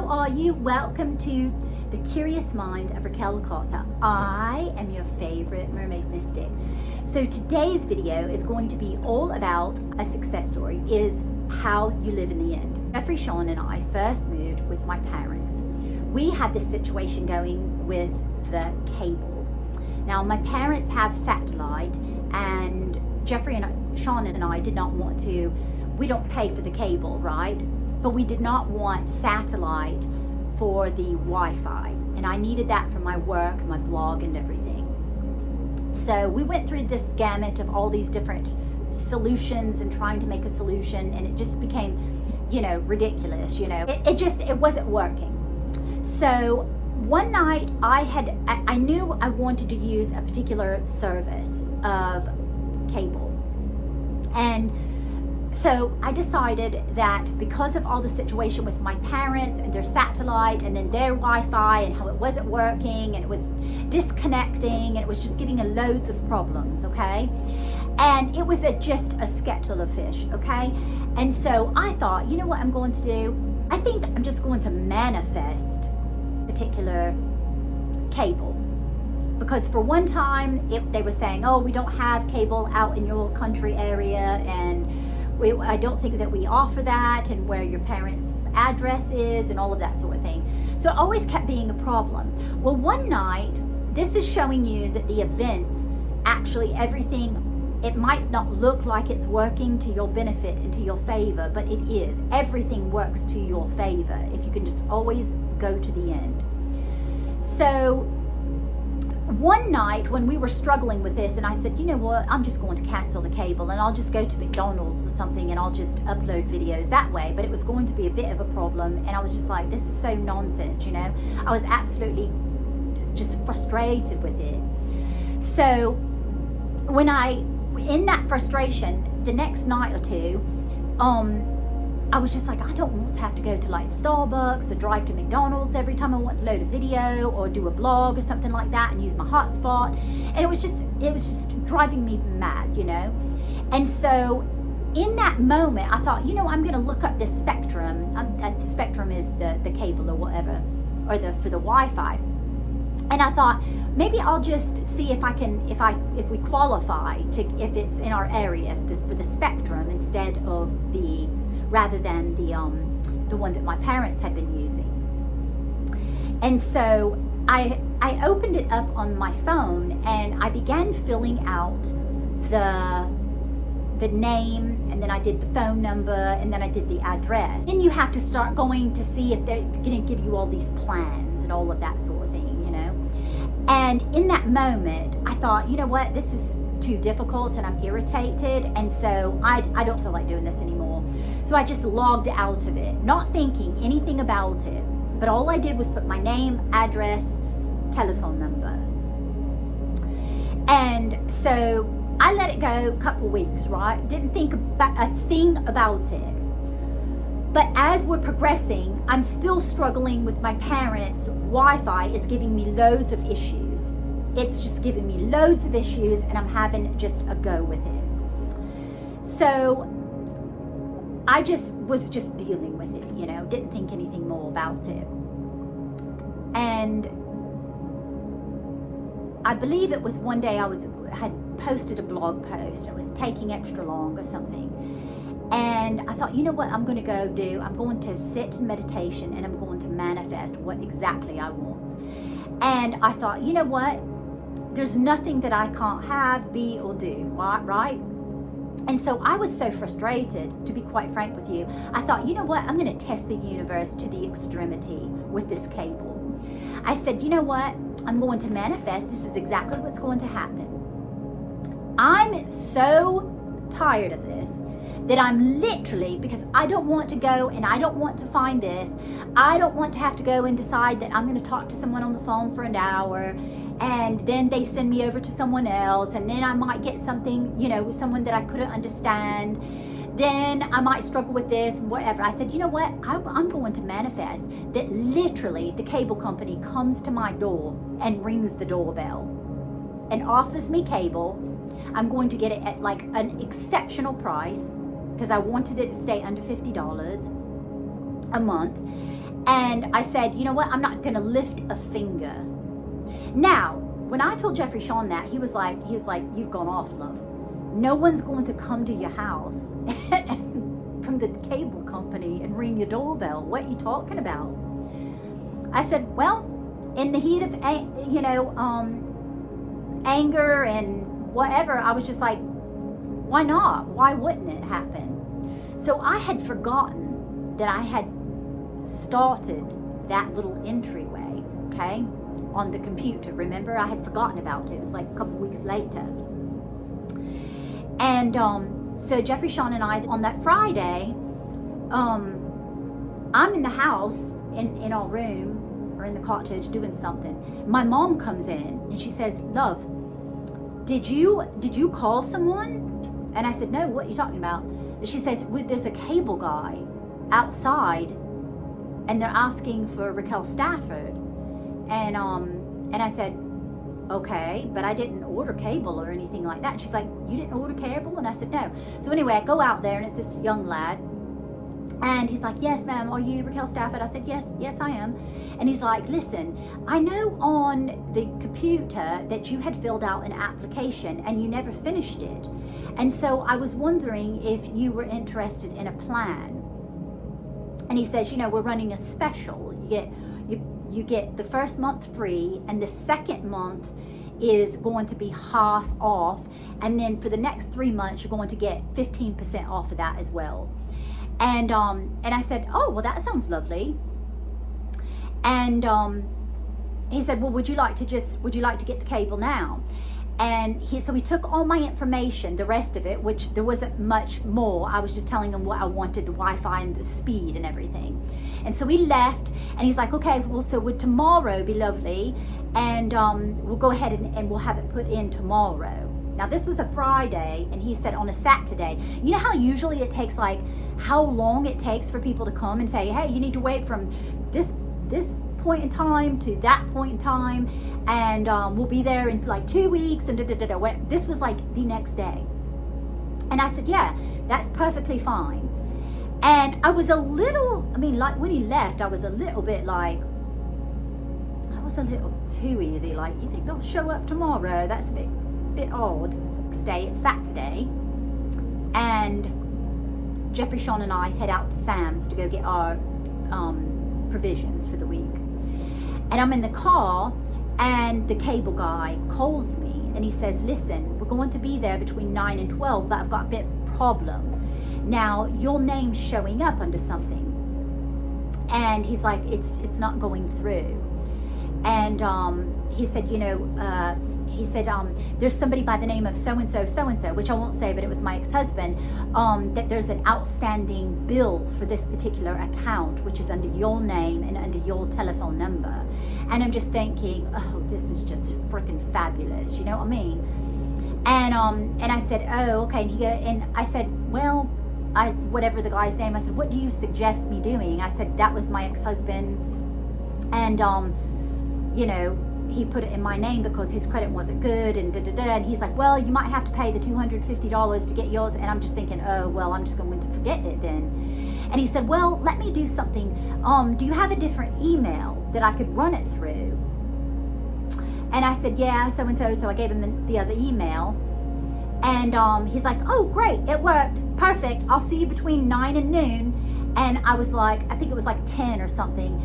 how are you? Welcome to the Curious Mind of Raquel. I am your favorite mermaid mystic. So today's video is going to be all about a success story, is how you live in the end. Jeffrey, Sean, and I first moved with my parents. We had this situation going with the cable. Now my parents have satellite, and Jeffrey and Sean and I did not want to, we don't pay for the cable, right? But we did not want satellite for the Wi-Fi, and I needed that for my work, my blog, and everything. So we went through this gamut of all these different solutions and trying to make a solution, and it just became, ridiculous. It wasn't working. So one night I knew I wanted to use a particular service of cable, and so I decided that because of all the situation with my parents and their satellite and then their Wi-Fi and how it wasn't working and it was disconnecting and it was just giving a loads of problems, okay? And it was just a skettle of fish, okay? And so I thought, you know what I'm going to do? I think I'm just going to manifest particular cable. Because for one time, they were saying, oh, we don't have cable out in your country area, and I don't think that we offer that, and where your parents' address is and all of that sort of thing. So it always kept being a problem. Well, one night, this is showing you that the events, actually everything, it might not look like it's working to your benefit and to your favor, but it is. Everything works to your favor if you can just always go to the end. So one night when we were struggling with this, and I said, you know what, I'm just going to cancel the cable and I'll just go to McDonald's or something and I'll just upload videos that way. But it was going to be a bit of a problem, and I was just like, this is so nonsense, I was absolutely just frustrated with it. So in that frustration, the next night or two, I was just like, I don't want to have to go to like Starbucks or drive to McDonald's every time I want to load a video or do a blog or something like that and use my hotspot. And it was just driving me mad, And so in that moment, I thought, I'm going to look up this Spectrum. The Spectrum is the cable or whatever, or for the Wi-Fi. And I thought, maybe I'll just see if we qualify if it's in our area for the Spectrum instead of rather than the one that my parents had been using. And so I opened it up on my phone, and I began filling out the name, and then I did the phone number, and then I did the address. Then you have to start going to see if they're going to give you all these plans and all of that sort of thing, And in that moment, I thought, you know what, this is too difficult and I'm irritated, and so I don't feel like doing this anymore. So I just logged out of it, not thinking anything about it, but all I did was put my name, address, telephone number. And so I let it go a couple weeks, right? Didn't think about a thing about it. But as we're progressing, I'm still struggling with my parents' Wi-Fi. Is giving me loads of issues. It's just giving me loads of issues, and I'm having just a go with it. So I was just dealing with it, didn't think anything more about it. And I believe it was one day I had posted a blog post. It was taking extra long or something. And I thought, you know what I'm going to go do? I'm going to sit in meditation, and I'm going to manifest what exactly I want. And I thought, you know what? There's nothing that I can't have, be, or do, right? And so I was so frustrated, to be quite frank with you. I thought, you know what? I'm going to test the universe to the extremity with this cable. I said, you know what? I'm going to manifest. This is exactly what's going to happen. I'm so tired of this that I'm literally, because I don't want to go and I don't want to find this. I don't want to have to go and decide that I'm going to talk to someone on the phone for an hour, and then they send me over to someone else, and then I might get something, with someone that I couldn't understand. Then I might struggle with this and whatever. I said, you know what? I'm going to manifest that literally the cable company comes to my door and rings the doorbell and offers me cable. I'm going to get it at like an exceptional price, because I wanted it to stay under $50 a month. And I said, you know what, I'm not going to lift a finger. Now, when I told Jeffrey Sean that, he was like, you've gone off, love. No one's going to come to your house from the cable company and ring your doorbell. What are you talking about? I said, well, in the heat of, anger and whatever, I was just like, why not? Why wouldn't it happen? So I had forgotten that I had started that little entryway, okay, on the computer. Remember, I had forgotten about it. It was like a couple weeks later. And so Jeffrey, Sean, and I, on that Friday, I'm in the house in our room or in the cottage doing something. My mom comes in and she says, love, did you call someone? And I said, no, what are you talking about? And she says, there's a cable guy outside and they're asking for Raquel Stafford. And I said, okay, but I didn't order cable or anything like that. And she's like, you didn't order cable? And I said, no. So anyway, I go out there and it's this young lad. And he's like, yes, ma'am, are you Raquel Stafford? I said, yes, I am. And he's like, listen, I know on the computer that you had filled out an application and you never finished it. And so I was wondering if you were interested in a plan. And he says, we're running a special. You get the first month free, and the second month is going to be half off. And then for the next 3 months, you're going to get 15% off of that as well. And I said, oh, well, that sounds lovely. And he said, well, would you like to get the cable now? And so he took all my information, the rest of it, which there wasn't much more. I was just telling him what I wanted, the Wi-Fi and the speed and everything. And so we left, and he's like, okay, well, so would tomorrow be lovely? And we'll go ahead and we'll have it put in tomorrow. Now, this was a Friday, and he said on a Saturday. You know how usually it takes, like, how long it takes for people to come and say, hey, you need to wait from this point in time to that point in time, and we'll be there in like 2 weeks, and this was like the next day. And I said, yeah, that's perfectly fine. And I was a little, like when he left, I was a little bit like, that was a little too easy. Like, you think they'll show up tomorrow? That's a bit odd. Next day, it's Saturday, and Jeffrey, Sean, and I head out to Sam's to go get our provisions for the week. And I'm in the car, and the cable guy calls me, and he says, listen, we're going to be there between 9 and 12, but I've got a bit of problem. Now, your name's showing up under something. And he's like, it's not going through. And he said, there's somebody by the name of so-and-so, which I won't say, but it was my ex-husband, that there's an outstanding bill for this particular account, which is under your name and under your telephone number. And I'm just thinking, oh, this is just freaking fabulous. You know what I mean? And I said, oh, okay. And I said, well, whatever the guy's name, I said, what do you suggest me doing? I said, that was my ex-husband. And, he put it in my name because his credit wasn't good, and and he's like, well, you might have to pay the $250 to get yours. And I'm just thinking, oh, well, I'm just going to forget it then. And he said, well, let me do something. Do you have a different email that I could run it through? And I said, yeah, so-and-so. So I gave him the other email. And he's like, oh, great, it worked, perfect. I'll see you between 9 and noon. And I was like, I think it was like 10 or something.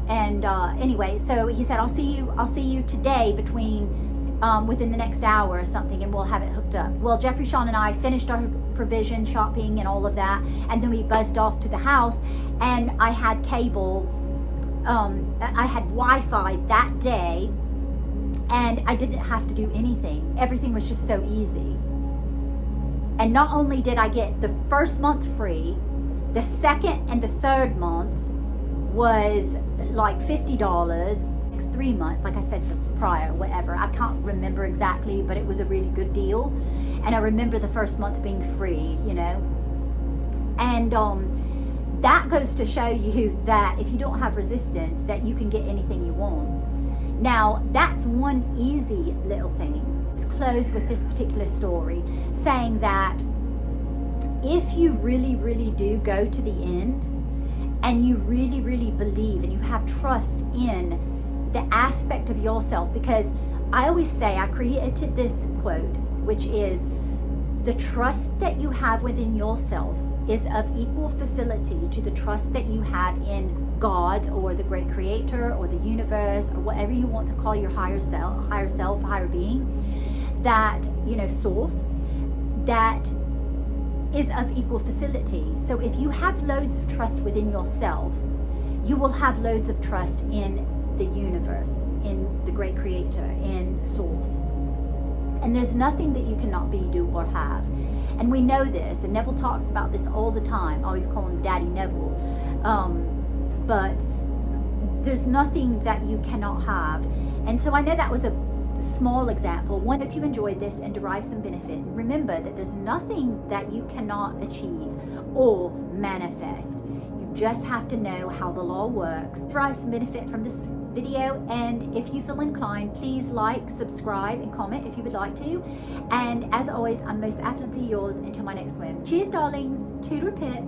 And anyway, so he said, I'll see you today within the next hour or something, and we'll have it hooked up. Well, Jeffrey, Sean, and I finished our provision shopping and all of that, and then we buzzed off to the house, and I had cable, I had Wi-Fi that day, and I didn't have to do anything. Everything was just so easy. And not only did I get the first month free, the second and the third month was like $50. Next 3 months, like I said prior, whatever, I can't remember exactly, but it was a really good deal. And I remember the first month being free, and that goes to show you that if you don't have resistance, that you can get anything you want. Now, that's one easy little thing. Let's close with this particular story, saying that if you really, really do go to the end, and you really, really believe and you have trust in the aspect of yourself. Because I always say, I created this quote, which is, the trust that you have within yourself is of equal facility to the trust that you have in God or the great creator or the universe or whatever you want to call your higher self, higher being, that, source, that is of equal facility. So if you have loads of trust within yourself, you will have loads of trust in the universe, in the great creator, in source. And there's nothing that you cannot be, do, or have. And we know this, and Neville talks about this all the time. I always call him Daddy Neville. But there's nothing that you cannot have. And so I know that was a small example. I hope you enjoyed this and derived some benefit. Remember that there's nothing that you cannot achieve or manifest. You just have to know how the law works. Derive some benefit from this video, and if you feel inclined, please like, subscribe, and comment if you would like to. And as always, I'm most affably yours until my next swim. Cheers, darlings. Toodle pip.